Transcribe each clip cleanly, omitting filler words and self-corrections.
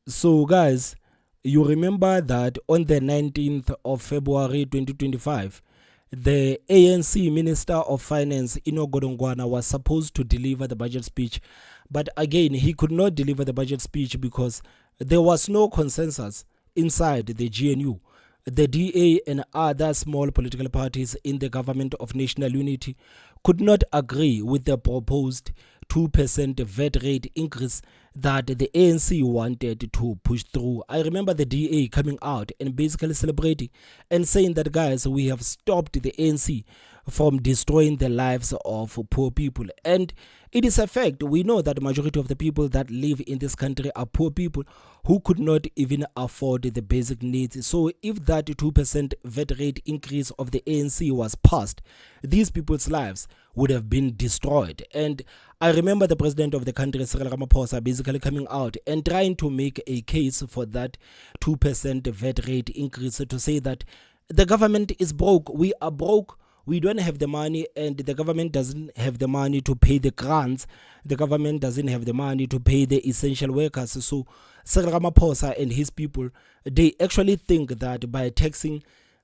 So, guys, you remember that on the 19th of February 2025, the ANC Minister of Finance, Ino Godongwana, was supposed to deliver the budget speech. But again, he could not deliver the budget speech because there was no consensus inside the GNU. The DA and other small political parties in the government of national unity could not agree with the proposed 2% VAT rate increase that the ANC wanted to push through. I remember the DA coming out and basically celebrating and saying that, guys, we have stopped the ANC from destroying the lives of poor people. And it is a fact. We know that the majority of the people that live in this country are poor people who could not even afford the basic needs. So if that 2% VAT rate increase of the ANC was passed, these people's lives would have been destroyed. And I remember the president of the country, Cyril Ramaphosa, basically coming out and trying to make a case for that 2% VAT rate increase, to say that the government is broke. We are broke. We don't have the money, and the government doesn't have the money to pay the grants. The government doesn't have the money to pay the essential workers. So Cyril Ramaphosa and his people, they actually think that by taxing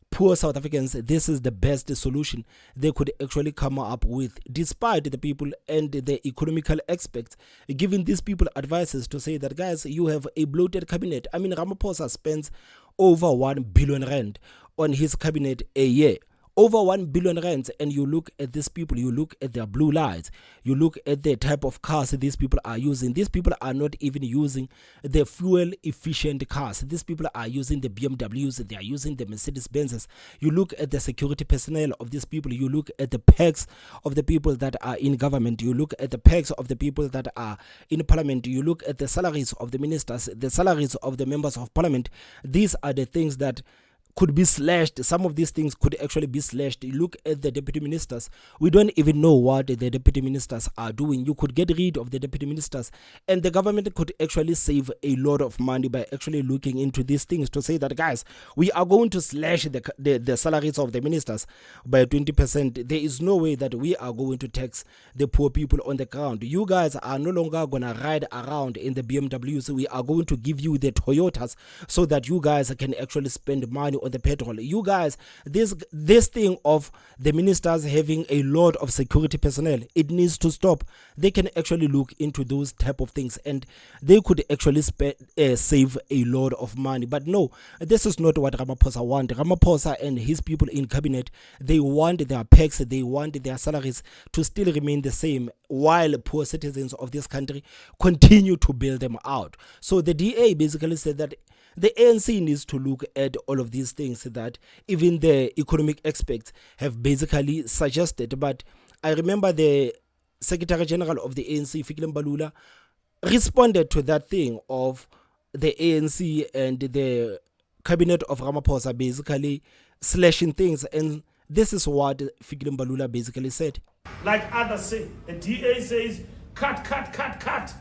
poor South Africans, this is the best solution they could actually come up with, despite the people and the economical experts giving these people advices to say that, guys, you have a bloated cabinet. I mean, Ramaphosa spends over 1 billion rand on his cabinet a year. Over 1 billion rands, and you look at these people, you look at their blue lights, you look at the type of cars these people are using. These people are not even using the fuel efficient cars. These people are using the BMWs, they are using the Mercedes Benzes. You look at the security personnel of these people, you look at the perks of the people that are in government, you look at the perks of the people that are in parliament, you look at the salaries of the ministers, the salaries of the members of parliament. These are the things that could be slashed. Some of these things could actually be slashed. You look at the deputy ministers. We don't even know what the deputy ministers are doing. You could get rid of the deputy ministers, and the government could actually save a lot of money by actually looking into these things, to say that, guys, we are going to slash the salaries of the ministers by 20%. There is no way that we are going to tax the poor people on the ground. You guys are no longer going to ride around in the BMWs. We are going to give you the Toyotas so that you guys can actually spend money on the petrol. You guys, this thing of the ministers having a lot of security personnel, it needs to stop. They can actually look into those type of things, and they could actually save a lot of money. But no, this is not what Ramaphosa wants. Ramaphosa and his people in cabinet, they want their perks, they want their salaries to still remain the same, while poor citizens of this country continue to bail them out. So the DA basically said that the ANC needs to look at all of these things that even the economic experts have basically suggested. But I remember the Secretary General of the ANC, Fikile Mbalula, responded to that thing of the ANC and the cabinet of Ramaphosa basically slashing things. And this is what Fikile Mbalula basically said. Like others say, the DA says, cut, cut, cut, cut.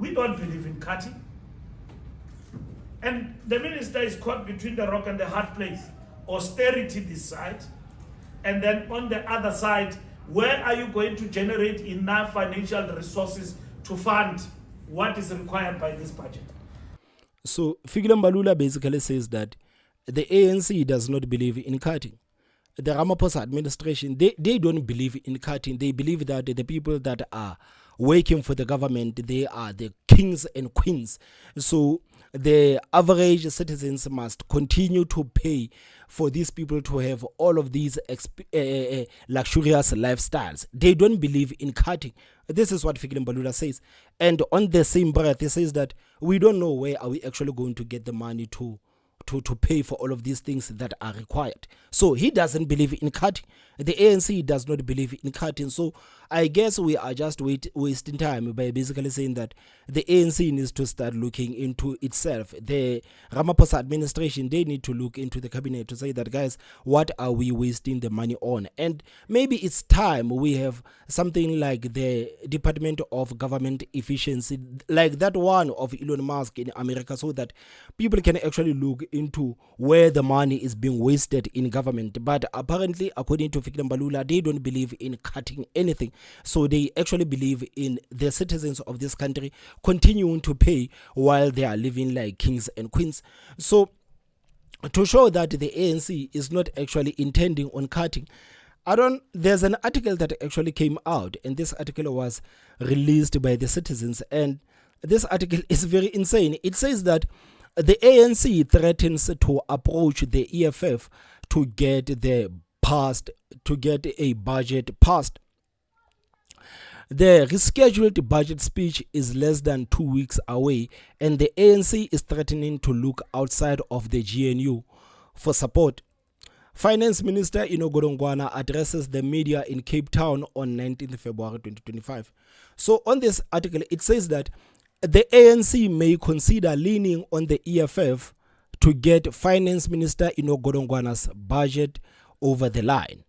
We don't believe in cutting. And the minister is caught between the rock and the hard place. Austerity this side, and then on the other side, where are you going to generate enough financial resources to fund what is required by this budget? So Fikile Mbalula basically says that the ANC does not believe in cutting. The Ramaphosa administration, they don't believe in cutting. They believe that the people that are working for the government, they are the kings and queens. So the average citizens must continue to pay for these people to have all of these luxurious lifestyles. They don't believe in cutting. This is what Fikile Mbalula says. And on the same breath, he says that we don't know where are we actually going to get the money to pay for all of these things that are required. So he doesn't believe in cutting. The ANC does not believe in cutting. So I guess we are just wasting time by basically saying that the ANC needs to start looking into itself. The Ramaphosa administration, they need to look into the cabinet to say that, guys, what are we wasting the money on? And maybe it's time we have something like the Department of Government Efficiency, like that one of Elon Musk in America, so that people can actually look into where the money is being wasted in government. But apparently, according to Fikile Mbalula, they don't believe in cutting anything. So they actually believe in the citizens of this country continuing to pay while they are living like kings and queens. So to show that the ANC is not actually intending on cutting, there's an article that actually came out, and this article was released by the Citizens, and this article is very insane. It says that the ANC threatens to approach the EFF to get a budget passed. The rescheduled budget speech is less than 2 weeks away, and the ANC is threatening to look outside of the GNU for support. Finance Minister Ino Godongwana addresses the media in Cape Town on 19th February 2025. So on this article, it says that the ANC may consider leaning on the EFF to get Finance Minister Ino Godongwana's budget over the line.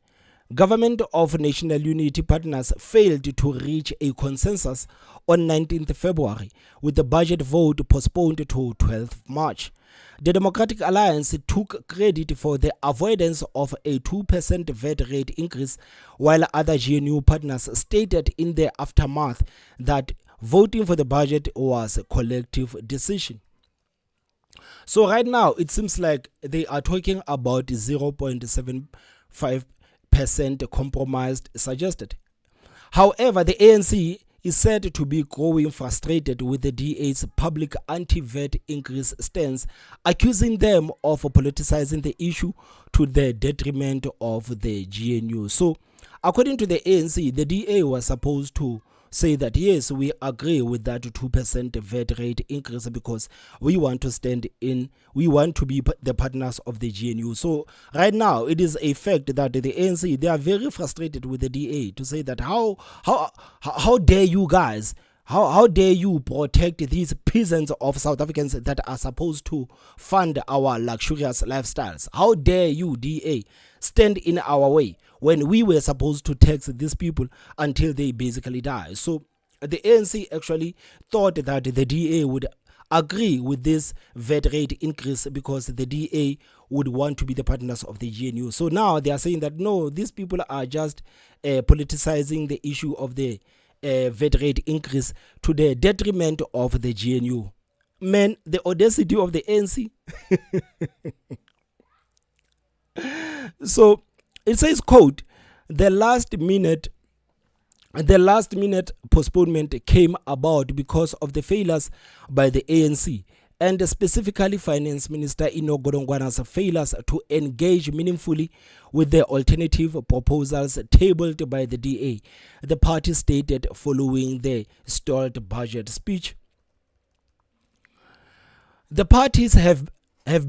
Government of National Unity partners failed to reach a consensus on 19th February, with the budget vote postponed to 12th March. The Democratic Alliance took credit for the avoidance of a 2% VAT rate increase, while other GNU partners stated in the aftermath that voting for the budget was a collective decision. So right now, it seems like they are talking about 0.75% compromised suggested. However, the ANC is said to be growing frustrated with the DA's public anti-VAT increase stance, accusing them of politicizing the issue to the detriment of the GNU. So, according to the ANC, the DA was supposed to say that yes, we agree with that 2% VAT rate increase because we want to we want to be the partners of the GNU. So right now it is a fact that the ANC, they are very frustrated with the DA to say that how dare you guys, how dare you protect these peasants of South Africans that are supposed to fund our luxurious lifestyles? How dare you, DA, stand in our way when we were supposed to tax these people until they basically die? So the ANC actually thought that the DA would agree with this VAT rate increase because the DA would want to be the partners of the GNU. So now they are saying that no, these people are just politicizing the issue of the VAT rate increase to the detriment of the GNU. Man, the audacity of the ANC. So it says, quote, the last minute postponement came about because of the failures by the ANC, and specifically Finance Minister Ino Godongwana's failures to engage meaningfully with the alternative proposals tabled by the DA, the party stated following the stalled budget speech. The parties have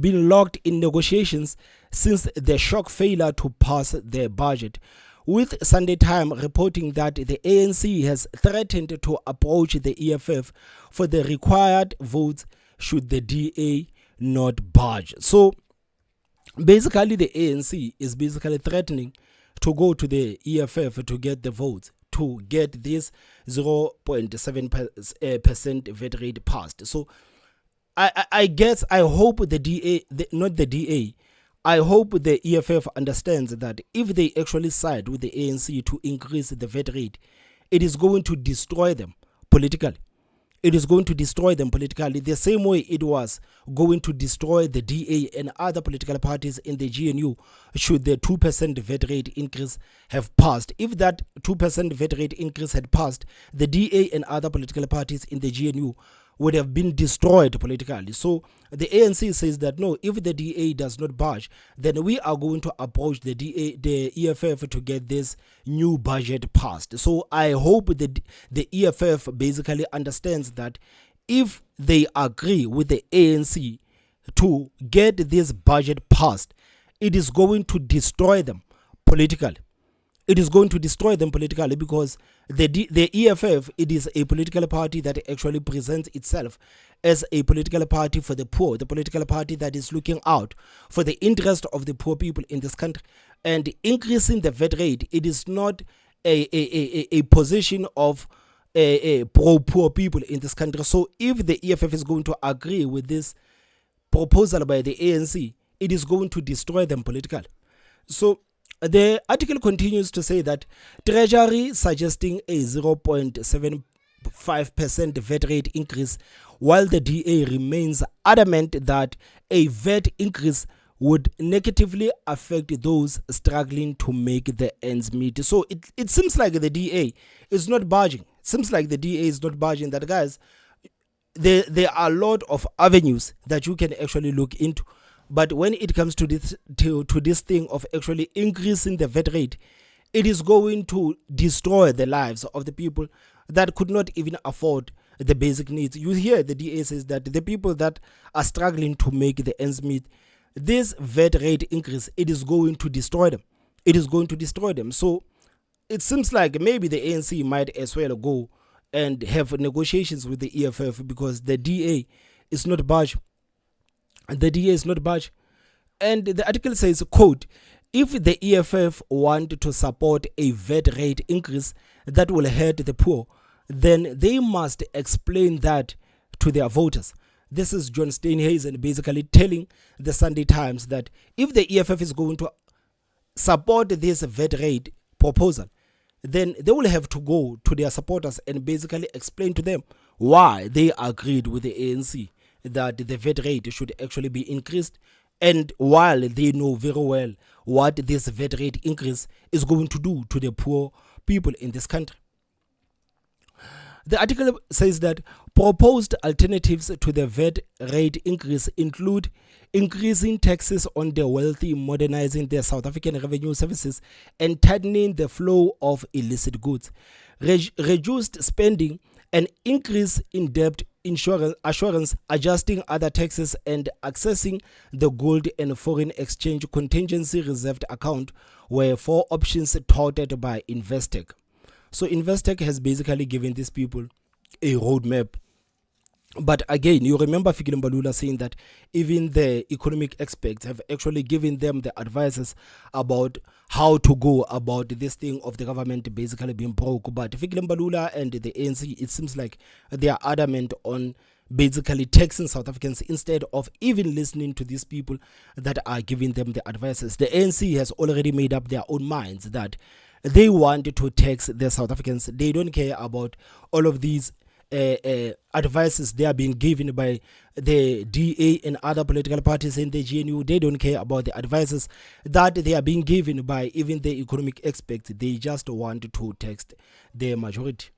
been locked in negotiations since the shock failure to pass the budget, with Sunday Time reporting that the ANC has threatened to approach the EFF for the required votes should the DA not budge. So basically the ANC is basically threatening to go to the EFF to get the votes to get this 0.7% VAT rate passed. So I guess, I hope the DA, not the DA, I hope the EFF understands that if they actually side with the ANC to increase the VAT rate, it is going to destroy them politically. It is going to destroy them politically the same way it was going to destroy the DA and other political parties in the GNU should the 2% VAT rate increase have passed. If that 2% VAT rate increase had passed, the DA and other political parties in the GNU would have been destroyed politically. So the ANC says that no, if the DA does not budge, then we are going to approach the EFF to get this new budget passed. So I hope that the EFF basically understands that if they agree with the ANC to get this budget passed, it is going to destroy them politically. It is going to destroy them politically because the EFF, it is a political party that actually presents itself as a political party for the poor, the political party that is looking out for the interest of the poor people in this country. And increasing the VAT rate, it is not a position of pro-poor people in this country. So if the EFF is going to agree with this proposal by the ANC, it is going to destroy them politically. So The article continues to say that Treasury suggesting a 0.75% VAT rate increase, while the DA remains adamant that a VAT increase would negatively affect those struggling to make the ends meet. So it seems like the DA is not budging. It seems like the DA is not budging. That, guys, there are a lot of avenues that you can actually look into. But when it comes to this thing of actually increasing the VAT rate, it is going to destroy the lives of the people that could not even afford the basic needs. You hear the DA says that the people that are struggling to make the ends meet, this VAT rate increase, it is going to destroy them. It is going to destroy them. So it seems like maybe the ANC might as well go and have negotiations with the EFF, because the DA is not budge. The DA is not budge. And the article says, quote, if the EFF want to support a VAT rate increase that will hurt the poor, then they must explain that to their voters. This is John Steenhuisen basically telling the Sunday Times that if the EFF is going to support this VAT rate proposal, then they will have to go to their supporters and basically explain to them why they agreed with the ANC that the VAT rate should actually be increased, and while they know very well what this VAT rate increase is going to do to the poor people in this country. The article says that proposed alternatives to the VAT rate increase include increasing taxes on the wealthy, modernizing the South African revenue services, and tightening the flow of illicit goods, reduced spending, an increase in debt assurance, adjusting other taxes, and accessing the gold and foreign exchange contingency reserved account were four options touted by Investec. So Investec has basically given these people a roadmap. But again, you remember Fikile Mbalula saying that even the economic experts have actually given them the advices about how to go about this thing of the government basically being broke. But Fikile Mbalula and the ANC, it seems like they are adamant on basically taxing South Africans instead of even listening to these people that are giving them the advices. The ANC has already made up their own minds that they want to tax the South Africans. They don't care about all of these advices they are being given by the DA and other political parties in the GNU. They don't care about the advices that they are being given by even the economic experts. They just want to tax the majority.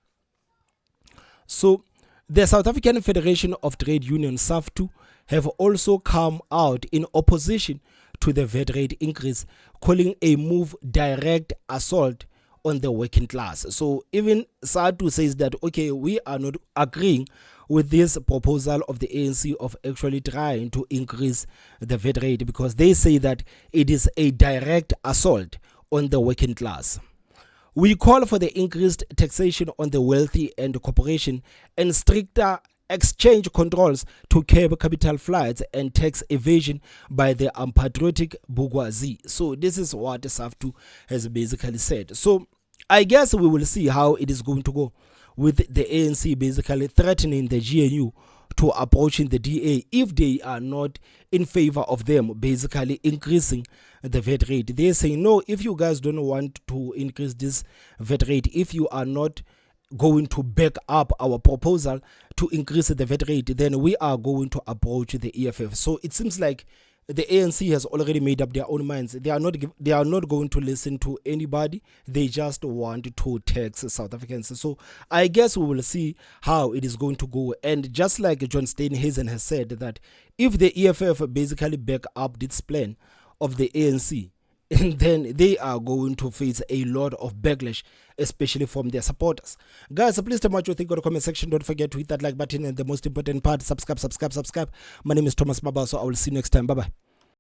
So the South African Federation of Trade Unions, SAFTU, have also come out in opposition to the VAT rate increase, calling a move direct assault on the working class. So even SAFTU says that, okay, we are not agreeing with this proposal of the ANC of actually trying to increase the VAT rate, because they say that it is a direct assault on the working class. We call for the increased taxation on the wealthy and corporation and stricter exchange controls to curb capital flights and tax evasion by the unpatriotic bourgeoisie. So this is what SAFTU has basically said. So I guess we will see how it is going to go, with the ANC basically threatening the GNU to approaching the DA if they are not in favor of them basically increasing the VAT rate. They say, no, if you guys don't want to increase this VAT rate, if you are not going to back up our proposal to increase the VAT rate, then we are going to approach the EFF. So it seems like the ANC has already made up their own minds. They are not going to listen to anybody. They just want to tax South Africans. So I guess we will see how it is going to go. And just like John Steenhuisen has said, that if the EFF basically back up this plan of the ANC, and then they are going to face a lot of backlash, especially from their supporters. Guys, please tell me what you think in the comment section. Don't forget to hit that like button, and the most important part, subscribe. My name is Thomas Mabaso. I will see you next time. Bye bye.